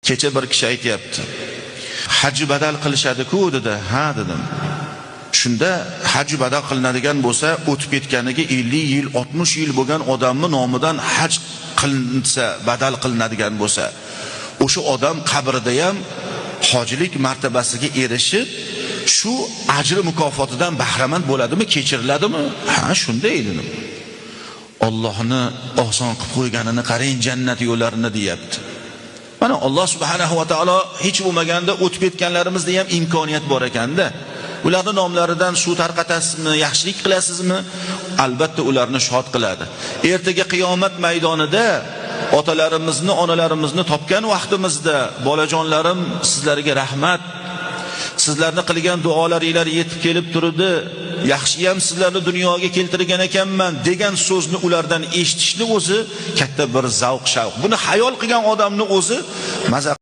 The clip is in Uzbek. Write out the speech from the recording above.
Kecha bir kishi aytayapti. Haj badal qilishadi-ku dedi. Ha dedim. Shunda haj badal qilinadigan bo'lsa, o'tib ketganiga 50 yil, 60 yil bo'lgan odamning nomidan haj qilinsa, badal qilinadigan bo'lsa, o'sha odam qabrida ham hojilik martabasiga erishib, shu ajr mukofotidan bahramand bo'ladimi, kechiriladimi? Ha, shunday dedim. Allohni oson qilib qo'yganini qarang, jannat yo'llarini deyapti. Mana Alloh subhanahu va taolo hech bo'lmaganda o'tib ketganlarimizda ham imkoniyat bor ekanda. Ularning nomlaridan shu tarqatasizmi, yaxshilik qilasizmi? Albatta ularni shod qiladi. Ertaga qiyomat maydonida otalarimizni, onalarimizni topgan vaqtimizda, bolajonlarim, sizlarga rahmat. Sizlarni qilgan duolaringlar yetib kelib turdi. Yaxshi ham sizlarni dunyoga keltirgan ekanman degan so'zni ulardan eshitishni o'zi katta bir zavq shavq. Buni hayol qilgan odamning o'zi maza